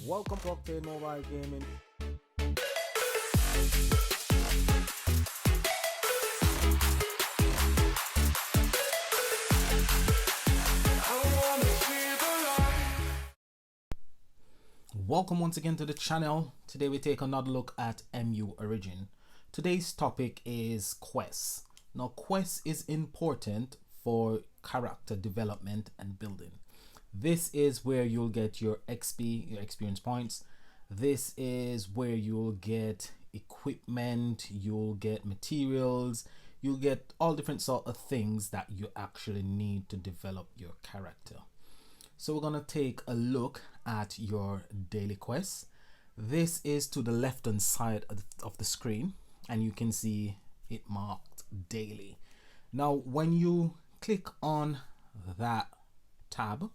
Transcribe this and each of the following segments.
Welcome to Octane Mobile Gaming. Welcome once again to the channel. Today we take another look at MU Origin. Today's topic is quests. Now quests is important for character development and building. This is where you'll get your XP, your experience points. This is where you'll get equipment, you'll get materials, you'll get all different sort of things that you actually need to develop your character. So we're gonna take a look at your daily quests. This is to the left hand side of the screen, and you can see it marked daily. Now when you click on that tab,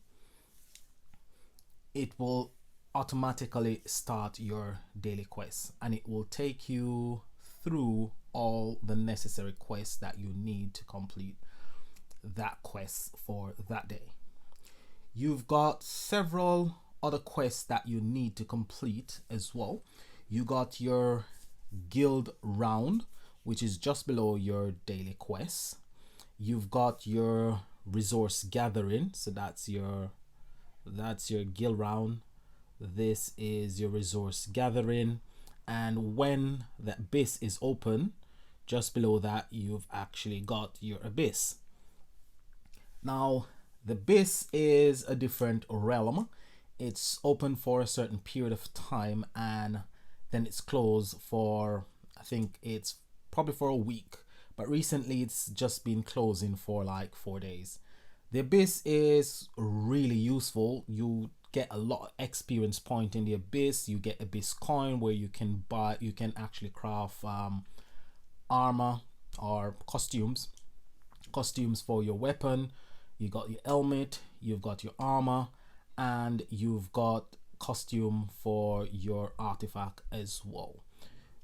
it will automatically start your daily quests, and it will take you through all the necessary quests that you need to complete that quest for that day. You've got several other quests that you need to complete as well. You got your guild round, which is just below your daily quests. You've got your resource gathering, so that's your guild round. This is your resource gathering, and when the abyss is open, just below that you've actually got your abyss. Now the abyss is a different realm. It's open for a certain period of time, and then it's closed for, I think it's probably for a week, but recently it's just been closing for like 4 days. The abyss is really useful. You get a lot of experience point in the abyss. You get abyss coin where you can actually craft armor or costumes for your weapon. You got your helmet, you've got your armor, and you've got costume for your artifact as well.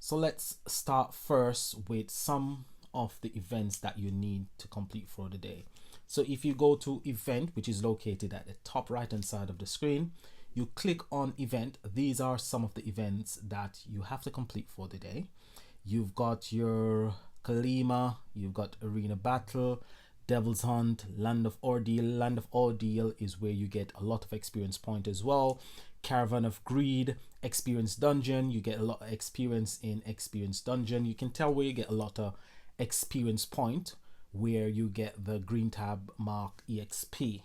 So let's start first with some of the events that you need to complete for the day. So if you go to event, which is located at the top right hand side of the screen, you click on event. These are some of the events that you have to complete for the day. You've got your Kalima, you've got Arena Battle, Devil's Hunt, Land of Ordeal. Land of Ordeal is where you get a lot of experience point as well. Caravan of Greed, Experience Dungeon. You get a lot of experience in Experience Dungeon. You can tell where you get a lot of experience point, where you get the green tab mark EXP.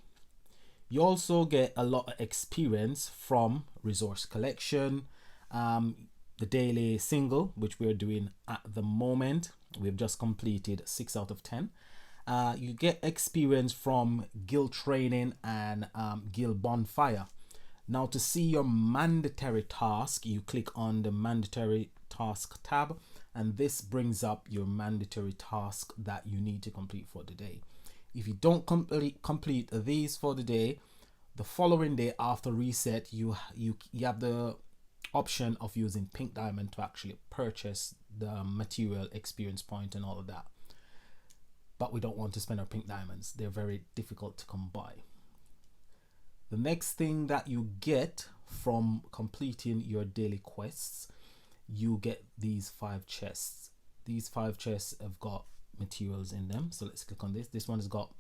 You also get a lot of experience from resource collection, the daily single, which we're doing at the moment. We've just completed 6 out of 10. You get experience from guild training and guild bonfire. Now to see your mandatory task, you click on the mandatory task tab, and this brings up your mandatory task that you need to complete for the day. If you don't complete these for the day, the following day after reset, you have the option of using pink diamond to actually purchase the material, experience point, and all of that. But we don't want to spend our pink diamonds. They're very difficult to come by. The next thing that you get from completing your daily quests, you get these 5 chests. These 5 chests have got materials in them. So let's click on this. This one has got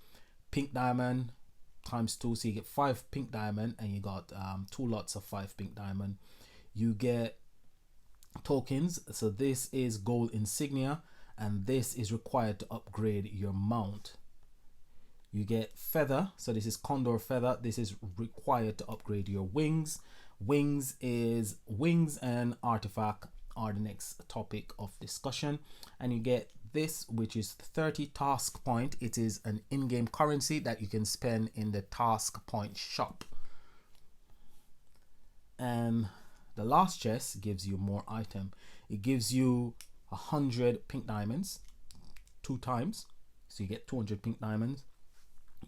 pink diamond times 2. So you get 5 pink diamond, and you got 2 lots of 5 pink diamond. You get tokens. So this is gold insignia, and this is required to upgrade your mount. You get feather, so this is condor feather. This is required to upgrade your wings. Wings and artifact are the next topic of discussion. And you get this, which is 30 task point. It is an in-game currency that you can spend in the task point shop. And the last chest gives you more item. It gives you 100 pink diamonds 2 times, so you get 200 pink diamonds.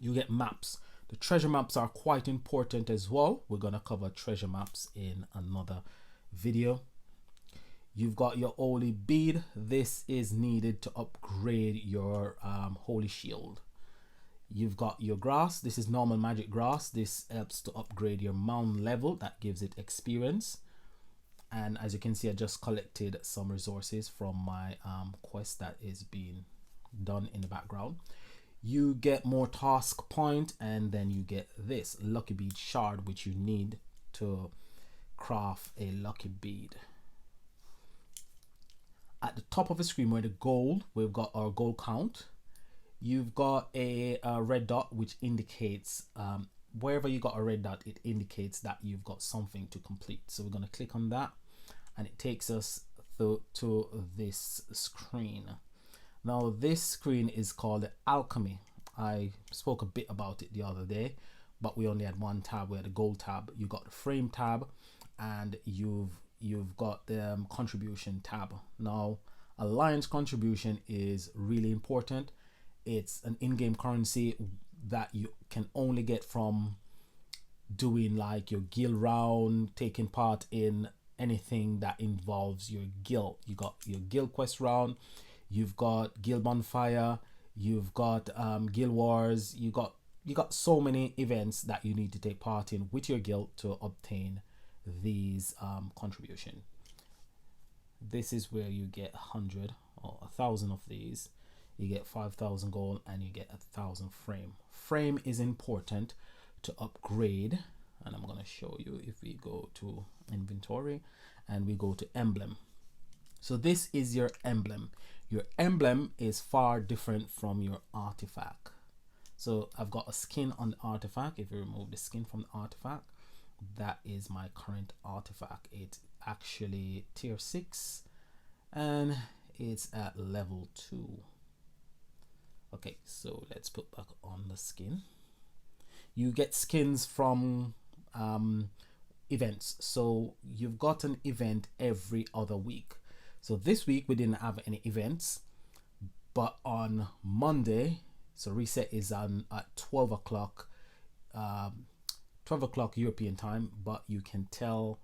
You get maps. The treasure maps are quite important as well. We're gonna cover treasure maps in another video. You've got your holy bead. This is needed to upgrade your holy shield. You've got your grass. This is normal magic grass. This helps to upgrade your mound level. That gives it experience. And as you can see, I just collected some resources from my quest that is being done in the background. You get more task point, and then you get this lucky bead shard, which you need to craft a lucky bead. At the top of the screen where the gold, we've got our gold count. You've got a red dot, which indicates wherever you got a red dot, it indicates that you've got something to complete. So we're going to click on that, and it takes us to this screen. Now this screen is called Alchemy. I spoke a bit about it the other day, but we only had one tab. We had a gold tab. You got the frame tab, and you've got the contribution tab. Now alliance contribution is really important. It's an in-game currency that you can only get from doing like your guild round, taking part in anything that involves your guild. You got your guild quest round, you've got guild bonfire, you've got guild wars, you got so many events that you need to take part in with your guild to obtain these contribution. This is where you get 100 or 1,000 of these. You get 5,000 gold, and you get 1,000 frame. Frame is important to upgrade, and I'm going to show you if we go to inventory and we go to emblem. So this is your emblem. Your emblem is far different from your artifact. So I've got a skin on the artifact. If you remove the skin from the artifact, that is my current artifact. It's actually tier 6 and it's at level 2. Okay, so let's put back on the skin. You get skins from events. So you've got an event every other week. So this week we didn't have any events, but on Monday, so reset is on at 12 o'clock 12 o'clock European time, but you can tell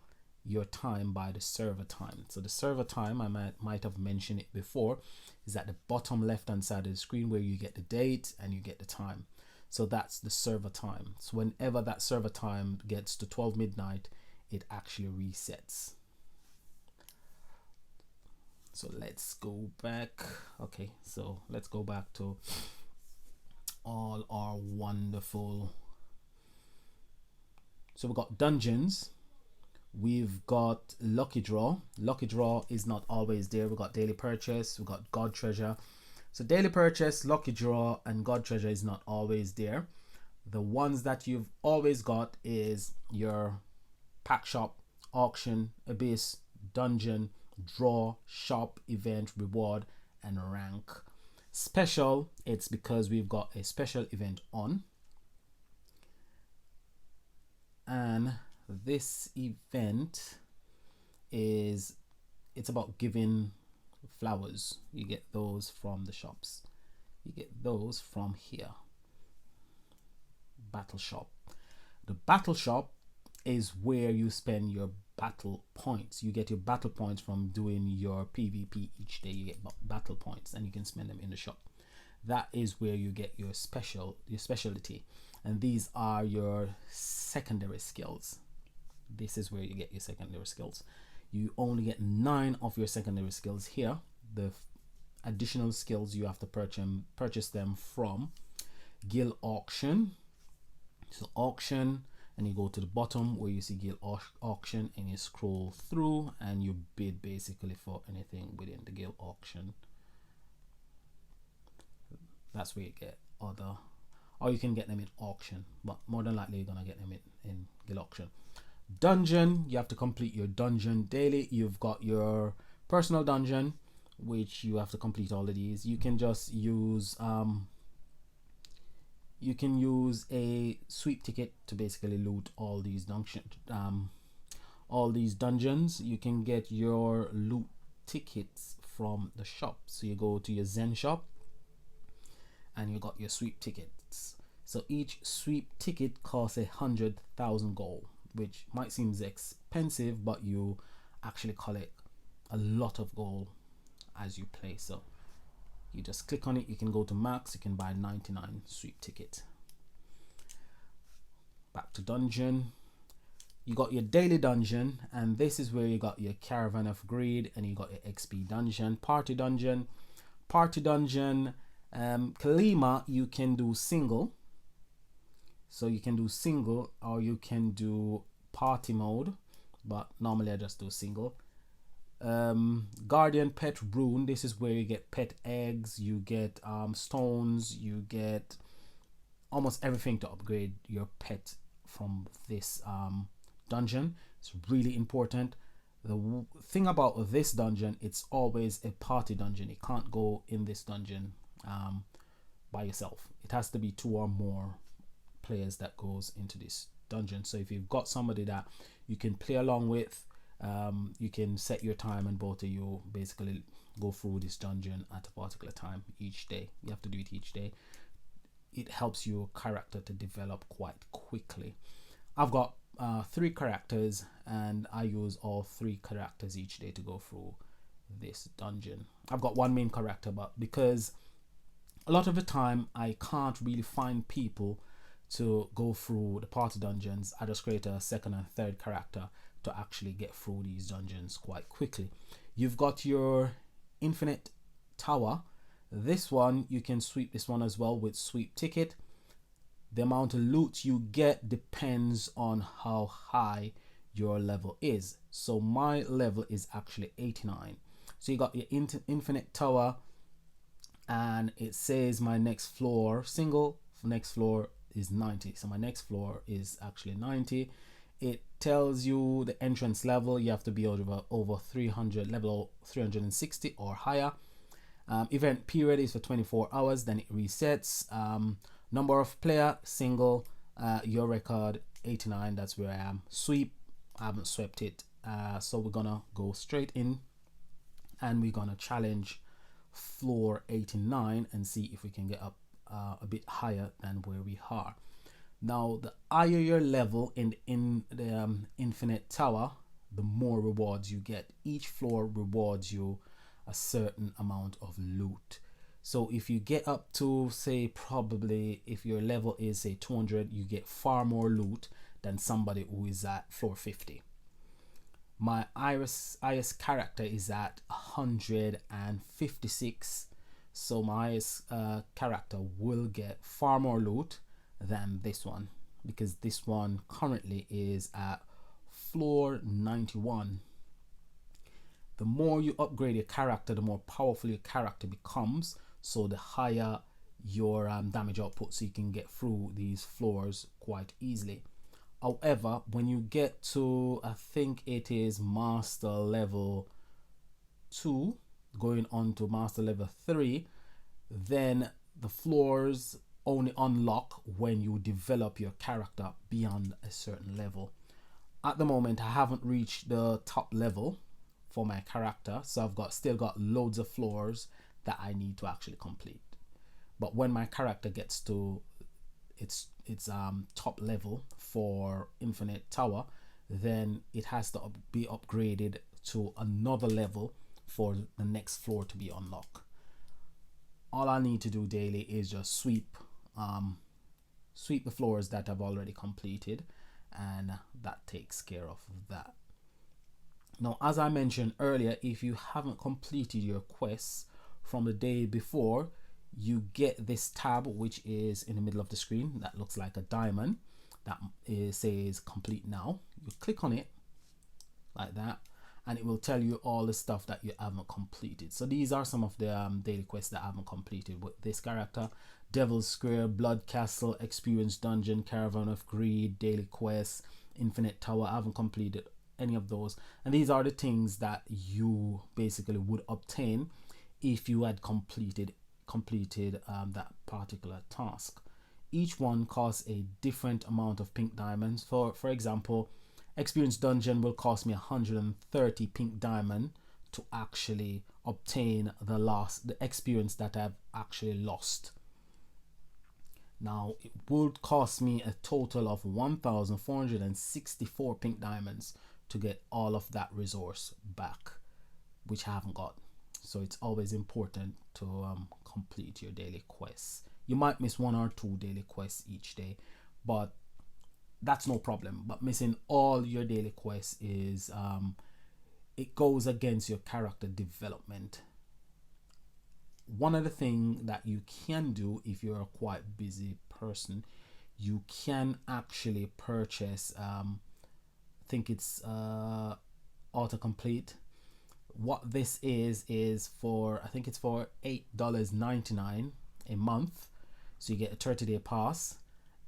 your time by the server time. So the server time, I might have mentioned it before, is at the bottom left hand side of the screen where you get the date and you get the time. So that's the server time. So whenever that server time gets to 12 midnight, it actually resets. So let's go back. Okay, so let's go back to all our wonderful. So we've got dungeons. We've got lucky draw. Lucky draw is not always there. We've got daily purchase. We've got god treasure. So daily purchase, lucky draw, and god treasure is not always there. The ones that you've always got is your pack shop, auction, abyss, dungeon, draw, shop, event, reward, and rank. Special, it's because we've got a special event on. And this event is, it's about giving flowers. You get those from the shops. You get those from here. Battle shop. The battle shop is where you spend your battle points. You get your battle points from doing your PvP each day. You get battle points and you can spend them in the shop. That is where you get your specialty, and these are your secondary skills. This is where you get your secondary skills. You only get 9 of your secondary skills here. The additional skills you have to purchase them from guild auction. So auction, and you go to the bottom where you see guild auction, and you scroll through and you bid basically for anything within the guild auction. That's where you get other, or you can get them in auction, but more than likely you're gonna get them in guild auction. Dungeon, you have to complete your dungeon daily. You've got your personal dungeon, which you have to complete all of these. You can just use a sweep ticket to basically loot all these dungeons. You can get your loot tickets from the shop. So you go to your Zen shop and you got your sweep tickets. So each sweep ticket costs 100,000 gold, which might seem expensive, but you actually collect a lot of gold as you play. So You just click on it, you can go to max, you can buy 99 sweep ticket. Back to dungeon. You got your daily dungeon, and this is where you got your Caravan of Greed, and you got your XP dungeon, party dungeon. Kalima, you can do single. So you can do single, or you can do party mode, but normally I just do single. Guardian Pet Rune, this is where you get pet eggs, you get stones, you get almost everything to upgrade your pet from this dungeon. It's really important. The thing about this dungeon, it's always a party dungeon. You can't go in this dungeon by yourself. It has to be 2 or more players that goes into this dungeon. So if you've got somebody that you can play along with, you can set your time and both of you basically go through this dungeon at a particular time each day. You have to do it each day. It helps your character to develop quite quickly. I've got 3 characters, and I use all 3 characters each day to go through this dungeon. I've got 1 main character, but because a lot of the time I can't really find people to go through the party dungeons, I just create a 2nd and 3rd character to actually get through these dungeons quite quickly. You've got your infinite tower. This one, you can sweep this one as well with sweep ticket. The amount of loot you get depends on how high your level is. So my level is actually 89. So you got your infinite tower, and it says my next floor single, next floor is 90. So my next floor is actually 90. It tells you the entrance level. You have to be over 300, level 360 or higher. Event period is for 24 hours, then it resets. Number of player, single. Your record 89, that's where I am. Sweep, I haven't swept it, so we're gonna go straight in, and we're gonna challenge floor 89 and see if we can get up a bit higher than where we are. Now, the higher your level in the infinite tower, the more rewards you get. Each floor rewards you a certain amount of loot. So if you get up to, say, probably if your level is, say, 200, you get far more loot than somebody who is at floor 50. My highest character is at 156, so my highest character will get far more loot than this one, because this one currently is at floor 91. The more you upgrade your character, the more powerful your character becomes, so the higher your damage output, so you can get through these floors quite easily. However, when you get to, I think it is master level 2, going on to master level 3, then the floors only unlock when you develop your character beyond a certain level. At the moment, I haven't reached the top level for my character, so I've still got loads of floors that I need to actually complete. But when my character gets to its top level for infinite tower, then it has to be upgraded to another level for the next floor to be unlocked. All I need to do daily is just sweep the floors that I've already completed, and that takes care of that. Now, as I mentioned earlier, if you haven't completed your quests from the day before, you get this tab which is in the middle of the screen that looks like a diamond that says complete now. You click on it like that, and it will tell you all the stuff that you haven't completed. So these are some of the daily quests that I haven't completed with this character: Devil's Square, Blood Castle, Experience Dungeon, Caravan of Greed, Daily Quests, Infinite Tower. I haven't completed any of those, and these are the things that you basically would obtain if you had completed that particular task. Each one costs a different amount of pink diamonds. For example, Experience Dungeon will cost me 130 pink diamond to actually obtain the experience that I've actually lost. Now, it would cost me a total of 1,464 pink diamonds to get all of that resource back, which I haven't got. So it's always important to complete your daily quests. You might miss 1 or 2 daily quests each day, but that's no problem. But missing all your daily quests is it goes against your character development. One other thing that you can do if you're a quite busy person, you can actually purchase I think it's autocomplete. What this is for, I think it's for $8.99 a month. So you get a 30-day pass,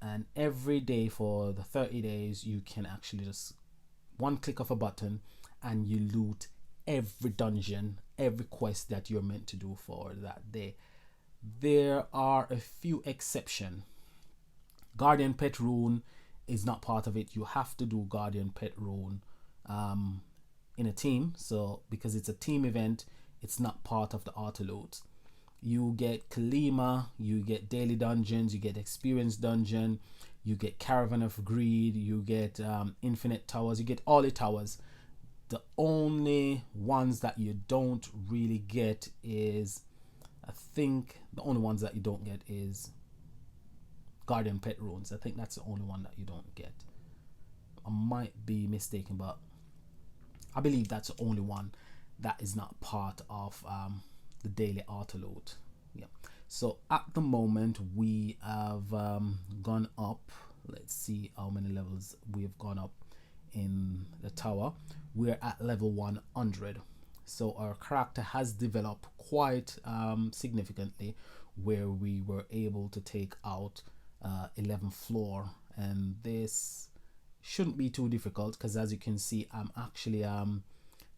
and every day for the 30 days you can actually just one click of a button and you loot every dungeon, every quest that you're meant to do for that day. There are a few exceptions. Guardian Pet Rune is not part of it. You have to do Guardian Pet Rune in a team. So because it's a team event, it's not part of the auto loot. You get Kalima, you get daily dungeons, you get experience dungeon, you get Caravan of Greed, you get infinite towers, you get all the towers. The only ones that you don't really get is, I think the only ones that you don't get is Guardian Pet Runes. I think that's the only one that you don't get. I might be mistaken, but I believe that's the only one that is not part of the daily auto load. Yeah. So at the moment we have gone up. Let's see how many levels we have gone up in the tower. We're at level 100. So our character has developed quite significantly, where we were able to take out 11th floor, and this shouldn't be too difficult because, as you can see, I'm actually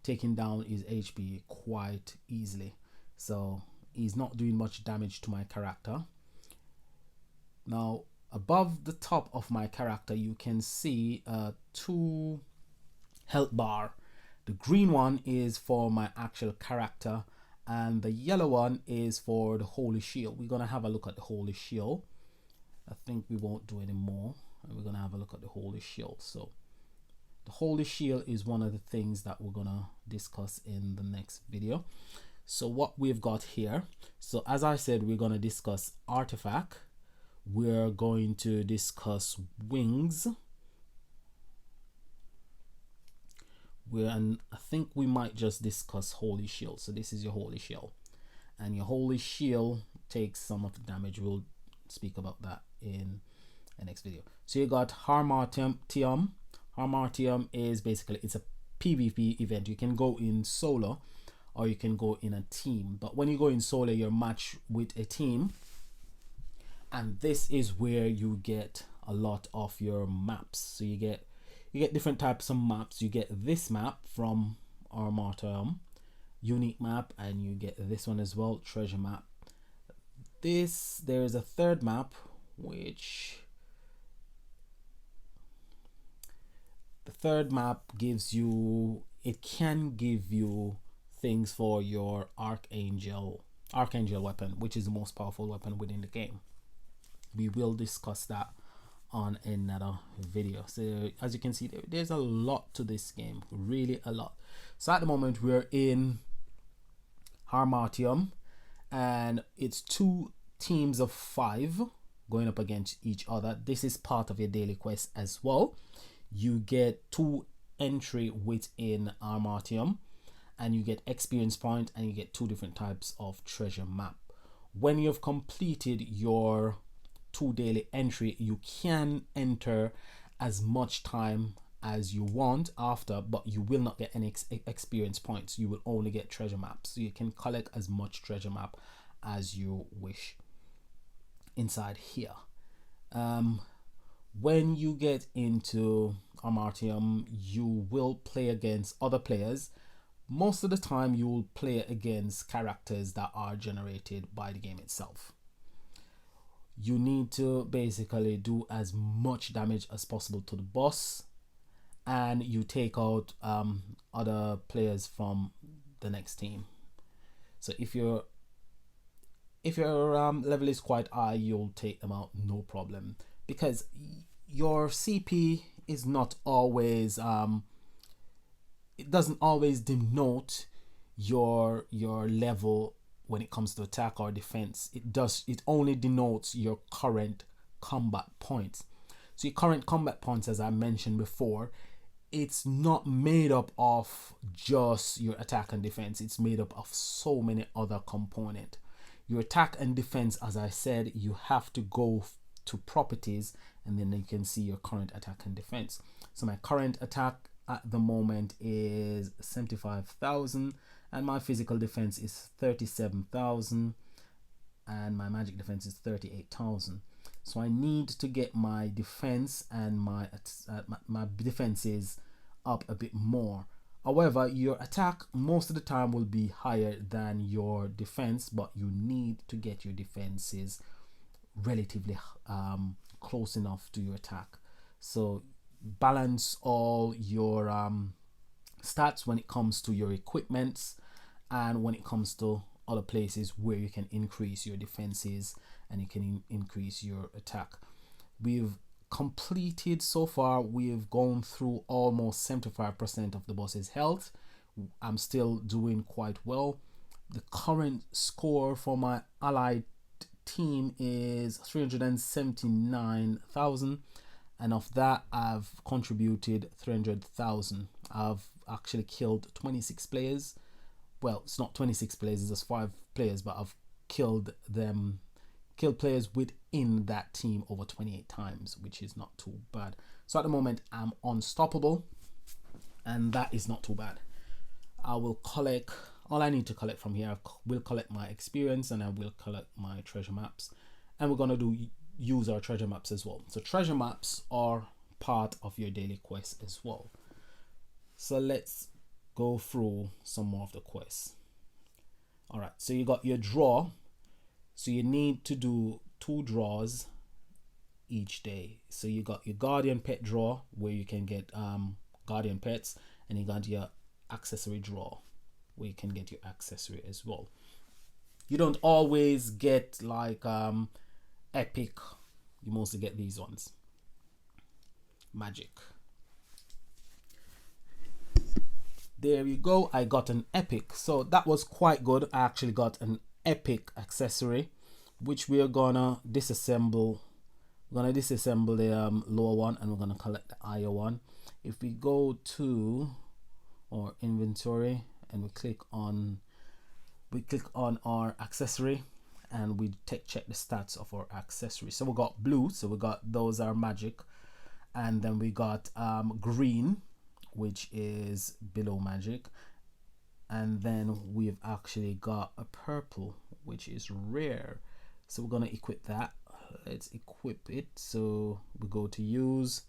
taking down his HP quite easily. So he's not doing much damage to my character. Now above the top of my character you can see 2 health bar. The green one is for my actual character and the yellow one is for the holy shield. We're gonna have a look at the holy shield. I think we won't do any more, and we're gonna have a look at the holy shield. So the holy shield is one of the things that we're gonna discuss in the next video. So what we've got here, so as I said, we're gonna discuss artifact, we're going to discuss wings, and I think we might just discuss holy shield. So this is your holy shield, and your holy shield takes some of the damage. We'll speak about that in the next video. So you got Harmartium. Harmartium is basically, it's a PvP event. You can go in solo or you can go in a team, but when you go in solo you're matched with a team, and this is where you get a lot of your maps. So you get different types of maps. You get this map from Harmartium, unique map, and you get this one as well, treasure map. There's a third map, which the third map gives you, it can give you things for your archangel weapon, which is the most powerful weapon within the game. We will discuss that on another video. So as you can see, there's a lot to this game, really a lot. So at the moment we're in Harmartium, and it's 2 teams of 5 going up against each other. This is part of your daily quest as well. You get 2 entry within Harmartium, and you get experience point, and you get 2 different types of treasure map. When you've completed your 2 daily entry, you can enter as much time as you want after, but you will not get any experience points. You will only get treasure maps. So you can collect as much treasure map as you wish inside here. When you get into Harmartium, you will play against other players. Most of the time you will play against characters that are generated by the game itself. You need to basically do as much damage as possible to the boss, and you take out other players from the next team. So if your level is quite high, you'll take them out no problem, because your CP is not always it doesn't always denote your level when it comes to attack or defense. It only denotes your current combat points. So your current combat points, as I mentioned before, it's not made up of just your attack and defense. It's made up of so many other components. Your attack and defense, as I said, you have to go to properties, and then you can see your current attack and defense. So my current attack at the moment is 75,000, and my physical defense is 37,000, and my magic defense is 38,000. So I need to get my defense and my defenses up a bit more. However, your attack most of the time will be higher than your defense, but you need to get your defenses relatively close enough to your attack. So balance all your stats when it comes to your equipments and when it comes to other places where you can increase your defenses and you can increase your attack. We've completed so far, we've gone through almost 75% of the boss's health. I'm still doing quite well. The current score for my allied team is 379,000, and of that I've contributed 300,000. I've actually killed 26 players. Well, it's not 26 players, it's just 5 players, but I've killed players within that team over 28 times, which is not too bad. So at the moment I'm unstoppable, and that is not too bad. I will collect all I need to collect from here. I will collect my experience, and I will collect my treasure maps, and we're going to use our treasure maps as well. So treasure maps are part of your daily quest as well. So let's go through some more of the quests. All right, so you got your draw. So you need to do 2 draws each day. So you got your guardian pet draw, where you can get guardian pets, and you got your accessory draw, where you can get your accessory as well. You don't always get like epic. You mostly get these ones. Magic. There you go. I got an epic, so that was quite good. I actually got an epic accessory, which we are gonna disassemble. We're gonna disassemble the lower one, and we're gonna collect the higher one. If we go to our inventory and we click on our accessory, and we check the stats of our accessory. So we got blue, so we got those are magic, and then we got green, which is below magic, and then we've actually got a purple, which is rare. So we're gonna equip that. Let's equip it. So we go to use,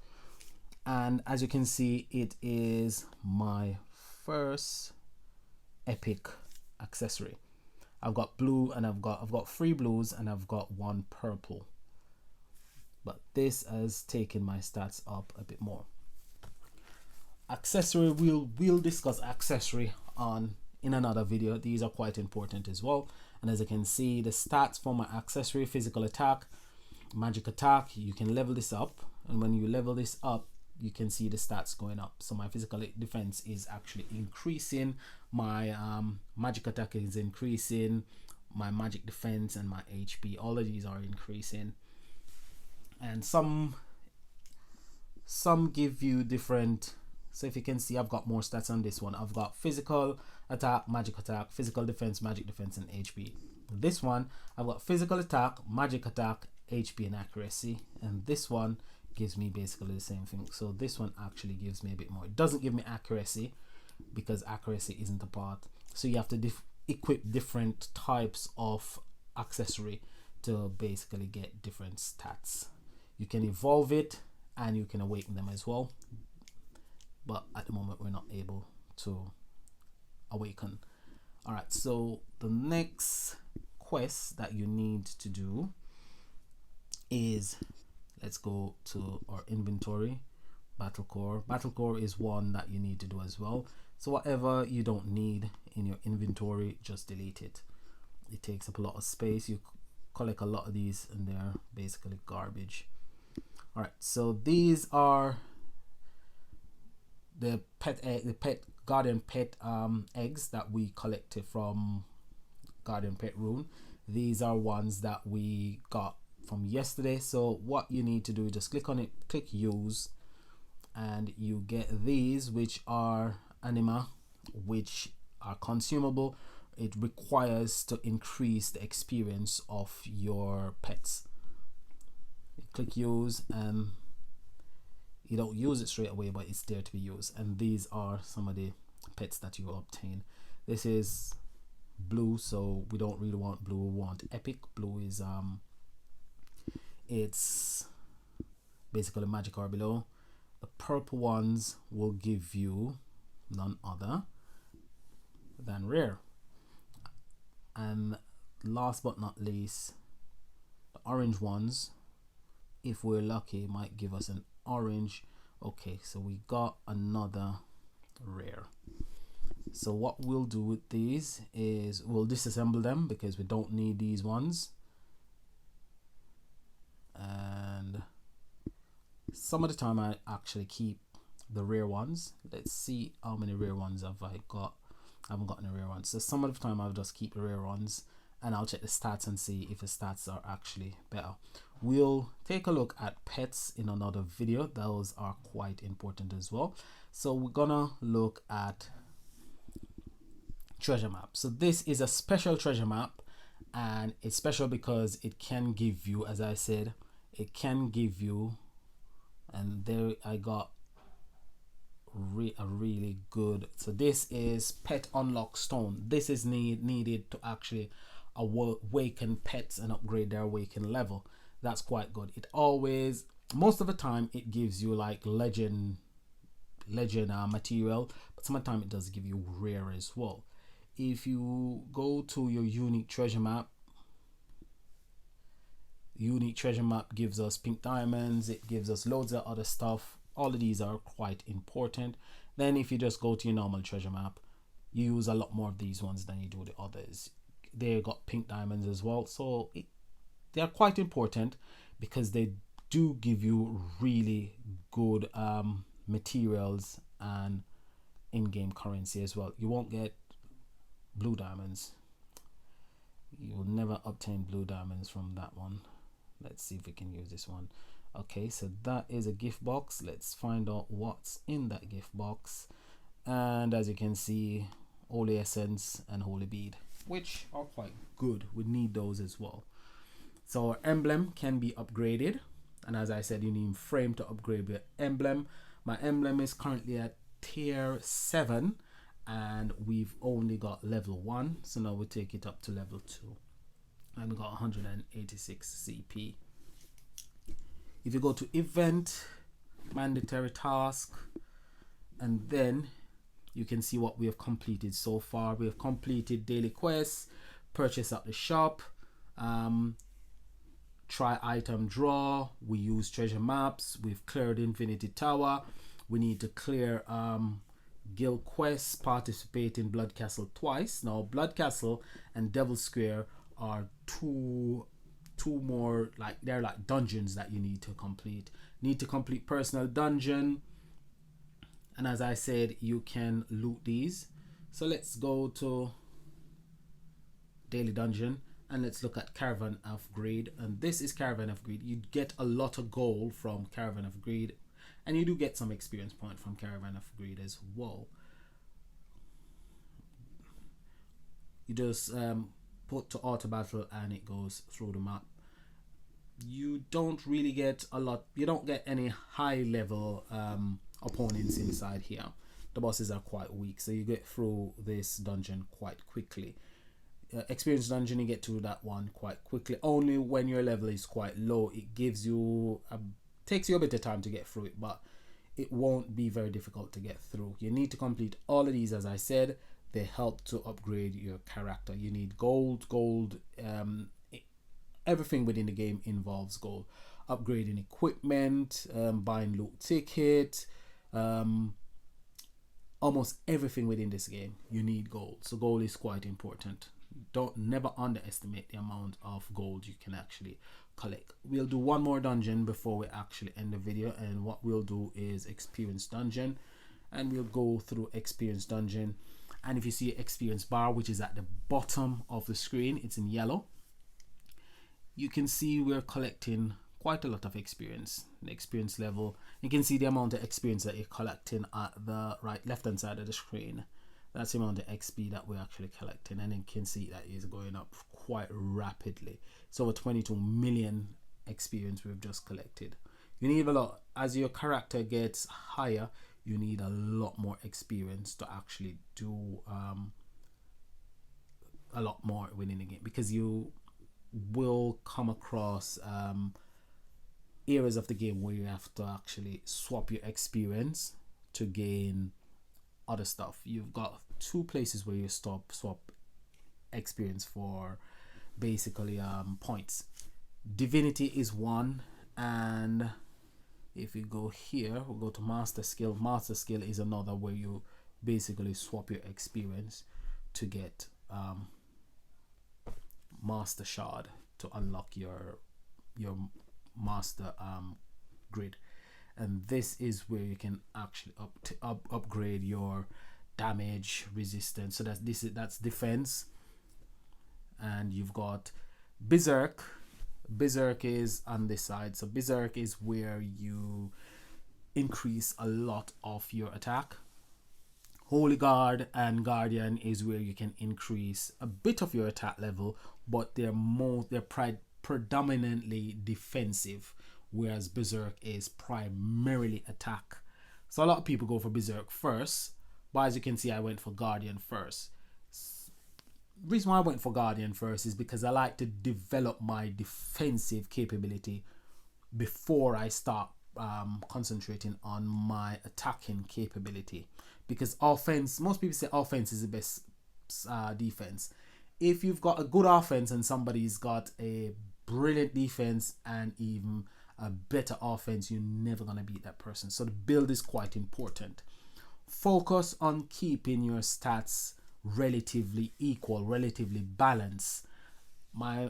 and as you can see, it is my first epic accessory. I've got blue, and I've got 3 blues, and I've got 1 purple, but this has taken my stats up a bit more. Accessory, we'll discuss accessory in another video. These are quite important as well. And as you can see, the stats for my accessory: physical attack, magic attack. You can level this up, and when you level this up, you can see the stats going up. So my physical defense is actually increasing, my magic attack is increasing, my magic defense and my HP, all of these are increasing. And some give you different. So if you can see, I've got more stats on this one. I've got physical attack, magic attack, physical defense, magic defense, and HP. This one, I've got physical attack, magic attack, HP, and accuracy. And this one gives me basically the same thing. So this one actually gives me a bit more. It doesn't give me accuracy because accuracy isn't a part. So you have to equip different types of accessory to basically get different stats. You can evolve it and you can awaken them as well, but at the moment we're not able to awaken. All right, so the next quest that you need to do is, let's go to our inventory. Battle core. Battle core is one that you need to do as well. So whatever you don't need in your inventory, just delete it. It takes up a lot of space. You collect a lot of these and they're basically garbage. All right, so these are the pet garden pet eggs that we collected from Garden Pet Rune. These are ones that we got from yesterday. So what you need to do is just click on it, click use, and you get these, which are anima, which are consumable. It requires to increase the experience of your pets. You click use, and you don't use it straight away, but it's there to be used. And these are some of the pets that you will obtain. This is blue, so we don't really want blue, we want epic. Blue is it's basically magic or below. The purple ones will give you none other than rare. And last but not least, the orange ones, if we're lucky, might give us an orange. Okay, so we got another rare. So what we'll do with these is we'll disassemble them because we don't need these ones. And some of the time I actually keep the rare ones. Let's see how many rare ones have I got. I haven't got any rare ones. So some of the time I'll just keep the rare ones, and I'll check the stats and see if the stats are actually better. We'll take a look at pets in another video. Those are quite important as well. So we're gonna look at treasure map. So this is a special treasure map, and it's special because it can give you, as I said, it can give you, and there I got a really good. So this is pet unlock stone. This is needed to actually awaken pets and upgrade their awaken level. That's quite good. It always, most of the time, it gives you like legend material, but sometimes it does give you rare as well. If you go to your unique treasure map gives us pink diamonds, it gives us loads of other stuff. All of these are quite important. Then if you just go to your normal treasure map, you use a lot more of these ones than you do the others. They got pink diamonds as well, so they are quite important because they do give you really good materials and in-game currency as well. You won't get blue diamonds. You will never obtain blue diamonds from that one. Let's see if we can use this one. Okay, so that is a gift box. Let's find out what's in that gift box. And as you can see, holy essence and holy bead, which are quite good. We need those as well. So our emblem can be upgraded, and as I said, you need frame to upgrade your emblem. My emblem is currently at tier 7, and we've only got level 1, so now we take it up to level 2, and we got 186 CP. If you go to event, mandatory task, and then you can see what we have completed so far. We have completed daily quests, purchase at the shop, try item draw, we use treasure maps, we've cleared Infinity Tower, we need to clear guild quests, participate in Blood Castle twice. Now Blood Castle and Devil Square are two more, like they're like dungeons that you need to complete. Need to complete personal dungeon, and as I said, you can loot these. So let's go to daily dungeon and let's look at Caravan of Greed. And this is Caravan of Greed. You get a lot of gold from Caravan of Greed, and you do get some experience point from Caravan of Greed as well. You just put to auto battle and it goes through the map. You don't really get a lot, you don't get any high level opponents inside here. The bosses are quite weak, so you get through this dungeon quite quickly. Experience dungeon, you get to that one quite quickly. Only when your level is quite low, it gives you takes you a bit of time to get through it, but it won't be very difficult to get through. You need to complete all of these. As I said, they help to upgrade your character. You need gold. Everything within the game involves gold. Upgrading equipment, buying loot ticket, almost everything within this game you need gold. So gold is quite important. Don't never underestimate the amount of gold you can actually collect. We'll do one more dungeon before we actually end the video, and what we'll do is experience dungeon, and we'll go through experience dungeon. And if you see experience bar, which is at the bottom of the screen, it's in yellow, you can see we're collecting quite a lot of experience. The experience level, you can see the amount of experience that you're collecting at the left hand side of the screen. That's the amount of XP that we're actually collecting, and you can see that is going up quite rapidly. It's over 22 million experience we've just collected. You need a lot. As your character gets higher, you need a lot more experience to actually do a lot more within the game, because you will come across areas of the game where you have to actually swap your experience to gain other stuff. You've got 2 places where you swap experience for basically points. Divinity is one, and if you go here, we'll go to master skill. Master skill is another where you basically swap your experience to get master shard to unlock your master grid. And this is where you can actually upgrade your damage resistance. So that's defense. And you've got berserk. Berserk is on this side. So berserk is where you increase a lot of your attack. Holy Guard and Guardian is where you can increase a bit of your attack level, but they're predominantly defensive, whereas berserk is primarily attack. So a lot of people go for berserk first, but as you can see, I went for Guardian first. The reason why I went for Guardian first is because I like to develop my defensive capability before I start concentrating on my attacking capability. Because offense, most people say offense is the best defense. If you've got a good offense and somebody's got a brilliant defense and even a better offense, you're never going to beat that person. So the build is quite important. Focus on keeping your stats relatively equal, relatively balanced. My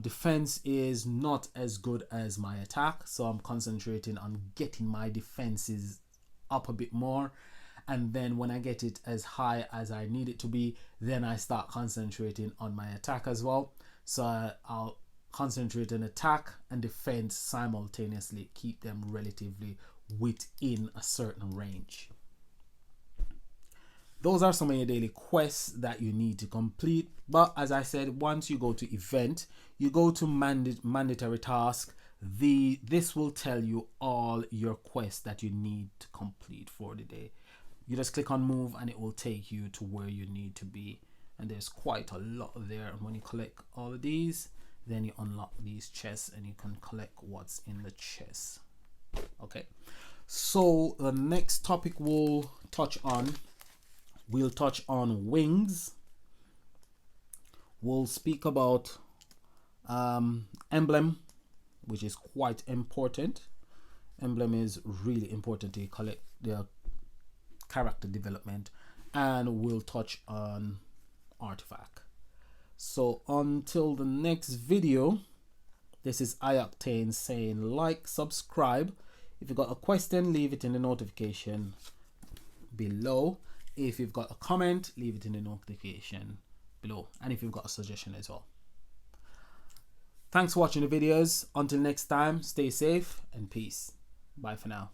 defense is not as good as my attack, so I'm concentrating on getting my defenses up a bit more, and then when I get it as high as I need it to be, then I start concentrating on my attack as well. So I'll concentrate on attack and defense simultaneously, keep them relatively within a certain range. Those are some of your daily quests that you need to complete. But as I said, once you go to event, you go to mandatory task. This will tell you all your quests that you need to complete for the day. You just click on move and it will take you to where you need to be. And there's quite a lot there. And when you collect all of these, then you unlock these chests and you can collect what's in the chest. Okay. So the next topic we'll touch on wings. We'll speak about Emblem, which is quite important. Emblem is really important to collect the character development, and we'll touch on artifact. So until the next video, this is Octane saying like, subscribe. If you've got a question, leave it in the notification below. If you've got a comment, leave it in the notification below, and if you've got a suggestion as well. Thanks for watching the videos. Until next time, stay safe and peace. Bye for now.